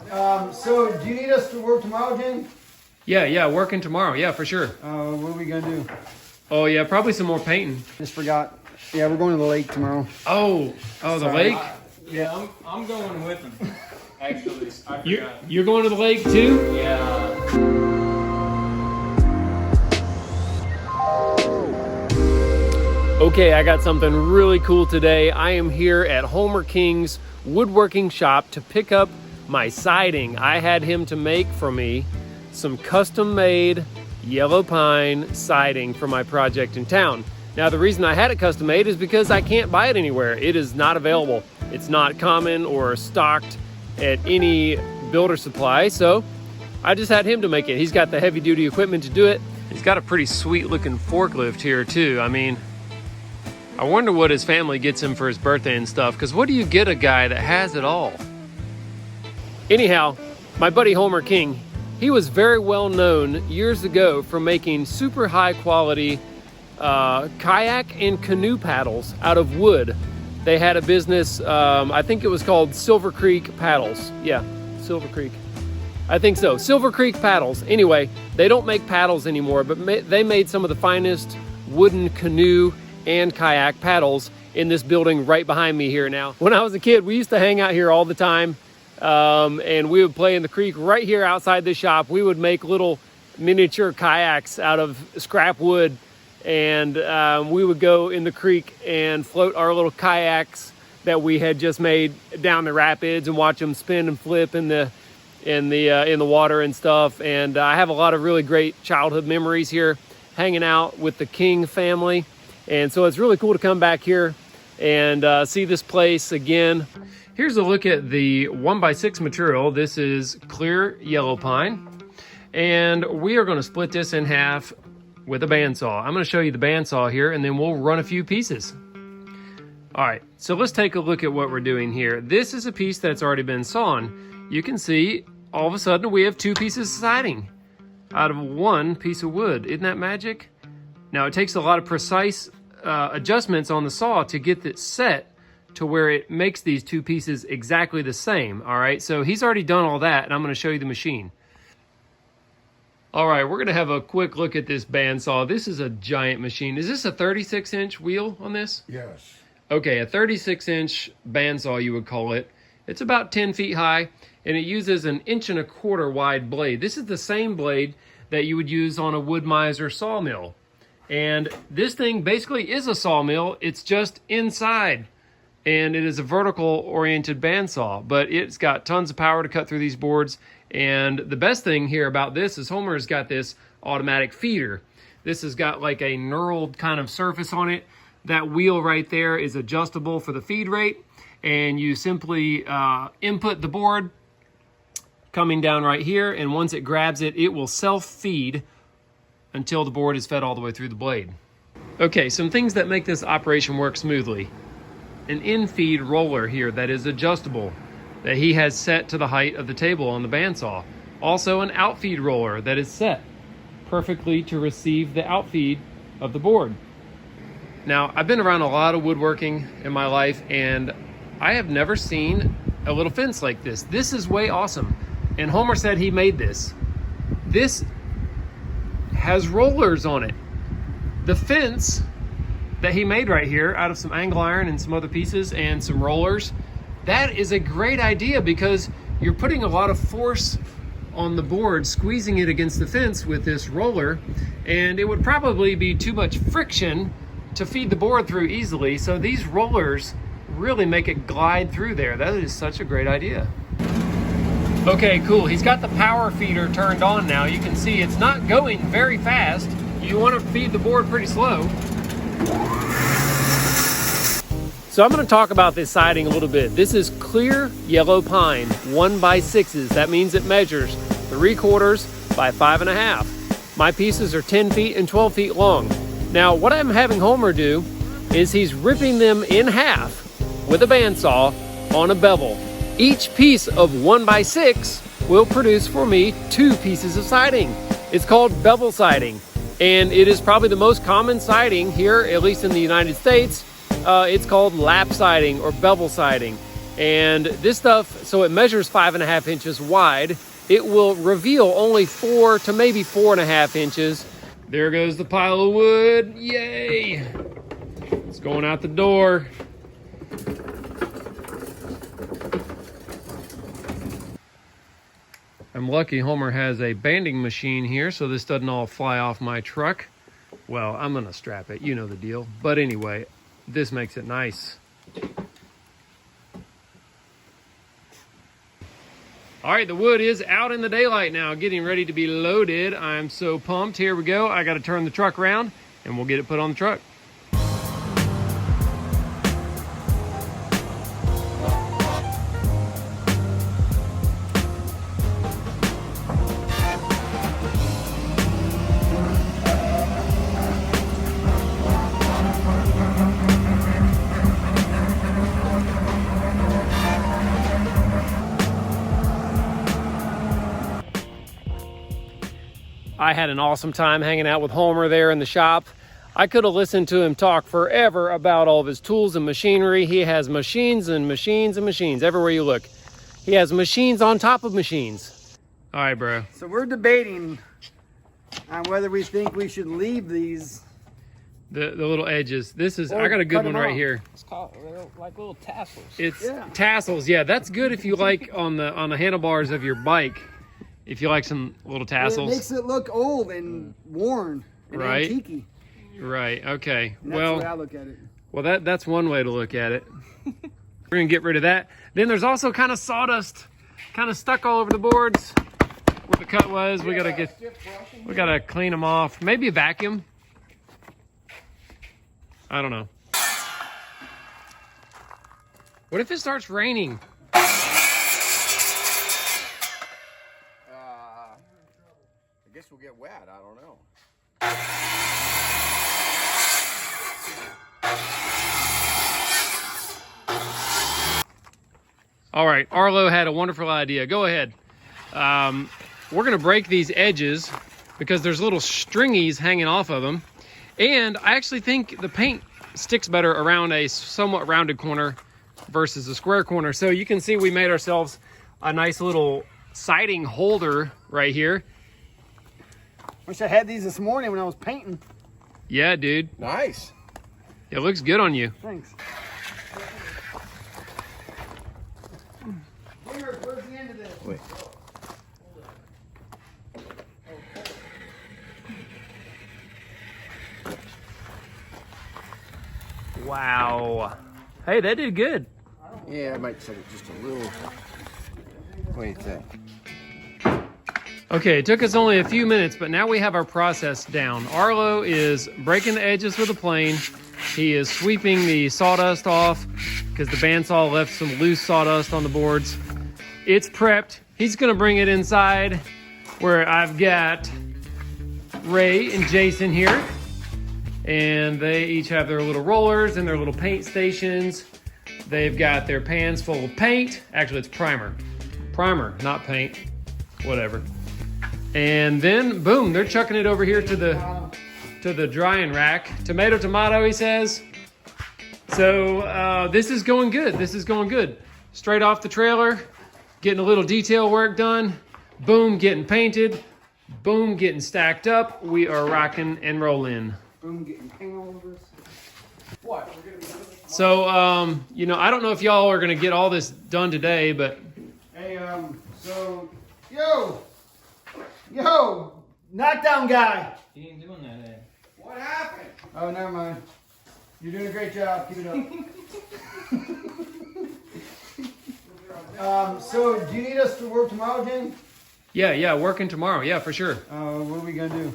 So do you need us to work tomorrow, James? Yeah, working tomorrow. Yeah, for sure. What are we gonna do? Oh yeah, probably some more painting. Just forgot. Yeah, we're going to the lake tomorrow. Oh, the lake? Yeah, I'm going with them. Actually, I forgot. You're going to the lake too? Yeah. Okay, I got something really cool today. I am here at Homer King's woodworking shop to pick up my siding. I had him to make for me some custom-made yellow pine siding for my project in town. Now, the reason I had it custom made is because I can't buy it anywhere. It is not available. It's not common or stocked at any builder supply, so I just had him to make it. He's got the heavy duty equipment to do it. He's got a pretty sweet looking forklift here too. I mean, I wonder what his family gets him for his birthday and stuff, because what do you get a guy that has it all? Anyhow, my buddy Homer King, he was very well known years ago for making super high quality kayak and canoe paddles out of wood. They had a business, I think it was called Silver Creek Paddles. Yeah, Silver Creek. I think so, Silver Creek Paddles. Anyway, they don't make paddles anymore, but they made some of the finest wooden canoe and kayak paddles in this building right behind me here now. When I was a kid, we used to hang out here all the time, and we would play in the creek right here outside the shop. We would make little miniature kayaks out of scrap wood, and we would go in the creek and float our little kayaks that we had just made down the rapids and watch them spin and flip in the water and stuff. And I have a lot of really great childhood memories here hanging out with the King family. And so it's really cool to come back here and see this place again. Here's a look at the 1x6 material. This is clear yellow pine, and we are going to split this in half with a bandsaw. I'm going to show you the bandsaw here, and then we'll run a few pieces. All right, so let's take a look at what we're doing here. This is a piece that's already been sawn. You can see all of a sudden we have two pieces of siding out of one piece of wood. Isn't that magic? Now, it takes a lot of precise adjustments on the saw to get it set to where it makes these two pieces exactly the same. All right, so he's already done all that, and I'm going to show you the machine. All right, we're going to have a quick look at this bandsaw. This is a giant machine. Is this a 36-inch wheel on this? Yes. Okay, a 36-inch bandsaw, you would call it. It's about 10 feet high, and it uses an 1.25 inch wide blade. This is the same blade that you would use on a Wood-Mizer sawmill. And this thing basically is a sawmill. It's just inside, and it is a vertical-oriented bandsaw, but it's got tons of power to cut through these boards. And the best thing here about this is Homer's got this automatic feeder. This has got like a knurled kind of surface on it. That wheel right there is adjustable for the feed rate, and you simply input the board coming down right here, and once it grabs it, it will self-feed until the board is fed all the way through the blade. Okay, some things that make this operation work smoothly. An in-feed roller here that is adjustable, that he has set to the height of the table on the bandsaw. Also an outfeed roller that is set perfectly to receive the outfeed of the board. Now, I've been around a lot of woodworking in my life, and I have never seen a little fence like this. This is way awesome. And Homer said he made this. This has rollers on it. The fence that he made right here out of some angle iron and some other pieces and some rollers, that is a great idea because you're putting a lot of force on the board, squeezing it against the fence with this roller, and it would probably be too much friction to feed the board through easily. So these rollers really make it glide through there. That is such a great idea. Okay, cool. He's got the power feeder turned on now. You can see it's not going very fast. You want to feed the board pretty slow. So I'm going to talk about this siding a little bit. This is clear yellow pine, 1x6s. That means it measures 3/4 by 5.5. My pieces are 10 feet and 12 feet long. Now, what I'm having Homer do is he's ripping them in half with a bandsaw on a bevel. Each piece of 1x6 will produce for me 2 pieces of siding. It's called bevel siding, and it is probably the most common siding here, at least in the United States. It's called lap siding or bevel siding. And this stuff, so it measures 5.5 inches wide. It will reveal only 4 to maybe 4.5 inches. There goes the pile of wood. Yay! It's going out the door. I'm lucky Homer has a banding machine here so this doesn't all fly off my truck. Well, I'm gonna strap it, you know the deal. But anyway, this makes it nice. All right, the wood is out in the daylight now, getting ready to be loaded. I'm so pumped. Here we go. I got to turn the truck around and we'll get it put on the truck. I had an awesome time hanging out with Homer there in the shop. I could have listened to him talk forever about all of his tools and machinery. He has machines and machines and machines everywhere you look. He has machines on top of machines. All right, bro. So we're debating on whether we think we should leave these. The little edges. This is, Or I got a good cut one them right off. here. It's called like little tassels. It's tassels. Yeah, that's good if you like on the handlebars of your bike. If you like some little tassels. It makes it look old and worn and Right. antique-y. Right, okay. And that's Well, the way I look at it. well, that's one way to look at it. We're gonna get rid of that. Then there's also kind of sawdust, kind of stuck all over the boards where the cut was. We gotta clean them off. Maybe a vacuum. I don't know. What if it starts raining? I guess we'll get wet. I don't know. All right, Arlo had a wonderful idea. Go ahead. We're gonna break these edges because there's little stringies hanging off of them. And I actually think the paint sticks better around a somewhat rounded corner versus a square corner. So you can see we made ourselves a nice little siding holder right here. Wish I had these this morning when I was painting. Yeah, dude. Nice. It looks good on you. Thanks. Where's the end of this? Wait. Wow. Hey, that did good. Yeah, I might set it just a little. Wait a sec. Okay, it took us only a few minutes, but now we have our process down. Arlo is breaking the edges with a plane. He is sweeping the sawdust off because the bandsaw left some loose sawdust on the boards. It's prepped. He's gonna bring it inside where I've got Ray and Jason here. And they each have their little rollers and their little paint stations. They've got their pans full of paint. Actually, it's primer. Primer, not paint. Whatever. And then, boom, they're chucking it over here to the drying rack. Tomato, tomato, he says. So this is going good. This is going good. Straight off the trailer, getting a little detail work done. Boom, getting painted. Boom, getting stacked up. We are rocking and rolling. Boom, getting paint all over us. What? We're gonna be doing this So, you know, I don't know if y'all are gonna get all this done today, but Hey, so, yo, knockdown guy. He ain't doing that, eh? What happened? Oh, never mind. You're doing a great job. Keep it up. So, do you need us to work tomorrow, Jen? yeah, working tomorrow. Yeah, for sure. What are we gonna do?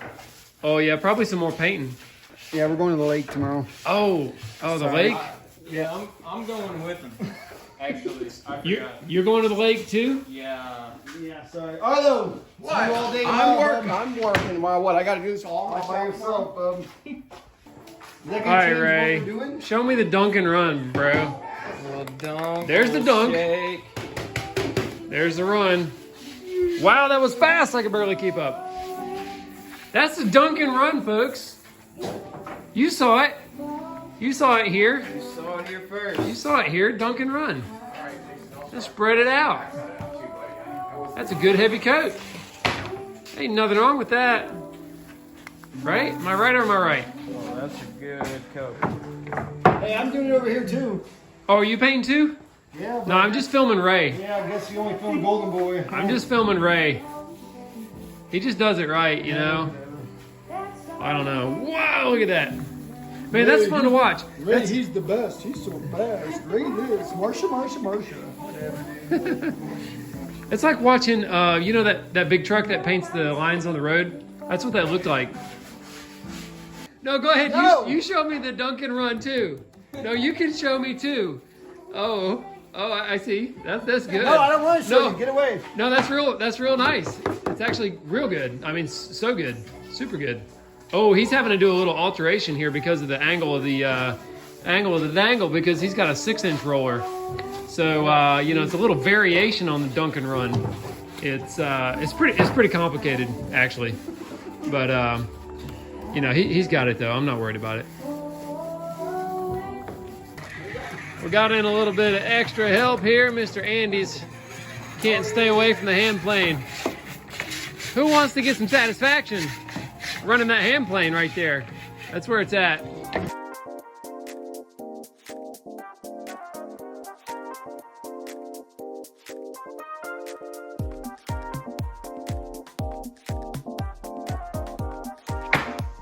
Oh yeah, probably some more painting. Yeah, we're going to the lake tomorrow. Oh, the Sorry. lake? Yeah, I'm going with him. Actually, I You're, forgot. you're going to the lake too? Yeah. Yeah, sorry. Arlo! What? You all day I'm tomorrow, working. bub. I'm working. Well, what? I got to do this all All by myself. yourself, bub. Is that All gonna right, change Ray. what we're doing? Show me the dunk and run, bro. Little dunk. There's the little dunk. shake. There's the run. Wow, that was fast. I could barely keep up. That's the dunk and run, folks. You saw it. You saw it here. You saw it here first. You saw it here. Dunk and run. All right, Just spread it out. That's a good heavy coat. Ain't nothing wrong with that. Right? Am I right or am I right? Oh, that's a good coat. Hey, I'm doing it over here too. Oh, are you painting too? Yeah. No, I'm just filming Ray. Yeah, I guess you only film Golden Boy. I'm just filming Ray. He just does it right, you know? I don't know. Wow, look at that. Man, that's fun to watch. Ray, he's the best. He's so fast. Ray is. Marsha. Whatever. It's like watching, you know that big truck that paints the lines on the road? That's what that looked like. No, go ahead. No. You show me the dunk and run too. No, you can show me too. Oh, I see. That's good. No, I don't want to show No. you. Get away. No, that's real nice. It's actually real good. I mean, so good. Super good. Oh, he's having to do a little alteration here because of the angle of the dangle because he's got a 6-inch roller. So, you know, it's a little variation on the dunk and run. It's pretty complicated actually. But, you know, he's got it though. I'm not worried about it. We got in a little bit of extra help here. Mr. Andy's can't stay away from the hand plane. Who wants to get some satisfaction running that hand plane right there? That's where it's at.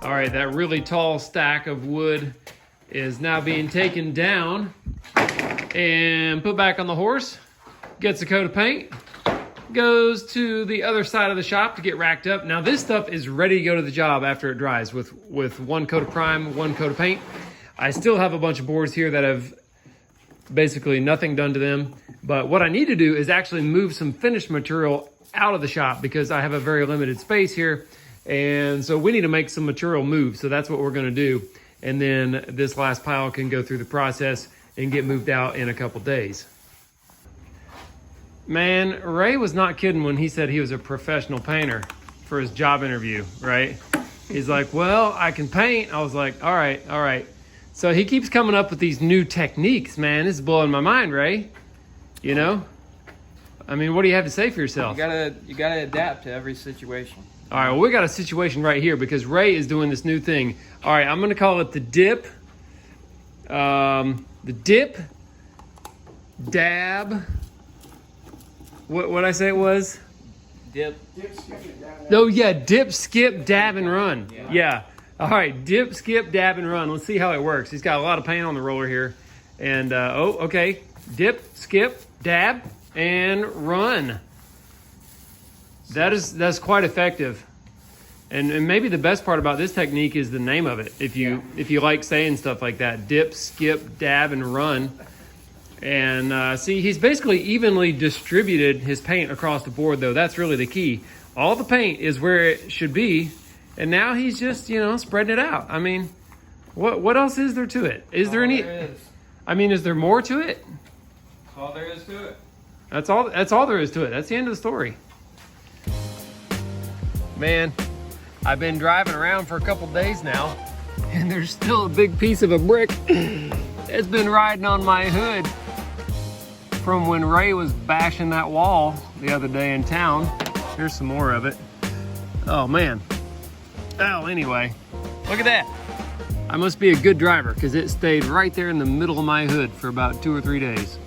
All right, that really tall stack of wood is now being taken down and put back on the horse. Gets a coat of paint, goes to the other side of the shop to get racked up. Now this stuff is ready to go to the job after it dries with 1 coat of prime, 1 coat of paint. I still have a bunch of boards here that have basically nothing done to them. But what I need to do is actually move some finished material out of the shop because I have a very limited space here. And so we need to make some material move. So that's what we're gonna do. And then this last pile can go through the process and get moved out in a couple days. Man, Ray was not kidding when he said he was a professional painter for his job interview, right? He's like, well, I can paint. I was like, all right. So he keeps coming up with these new techniques, man. This is blowing my mind, Ray. You know? I mean, what do you have to say for yourself? You gotta adapt to every situation. All right, well, we got a situation right here because Ray is doing this new thing. All right, I'm gonna call it the dip. The dip, dab. What I say it was? Dip. Oh yeah, dip, skip, dab, and run. Yeah. All right, dip, skip, dab, and run. Let's see how it works. He's got a lot of paint on the roller here. And, okay. Dip, skip, dab, and run. That's quite effective. And maybe the best part about this technique is the name of it. If you like saying stuff like that, dip, skip, dab, and run. And see, he's basically evenly distributed his paint across the board, though. That's really the key. All the paint is where it should be, and now he's just, you know, spreading it out. I mean, what else is there to it? Is there any? I mean, is there more to it? That's all there is to it. That's all there is to it. That's the end of the story. Man, I've been driving around for a couple days now, and there's still a big piece of a brick that's been riding on my hood from when Ray was bashing that wall the other day in town. Here's some more of it. Oh man. Oh, anyway, look at that. I must be a good driver because it stayed right there in the middle of my hood for about 2 or 3 days.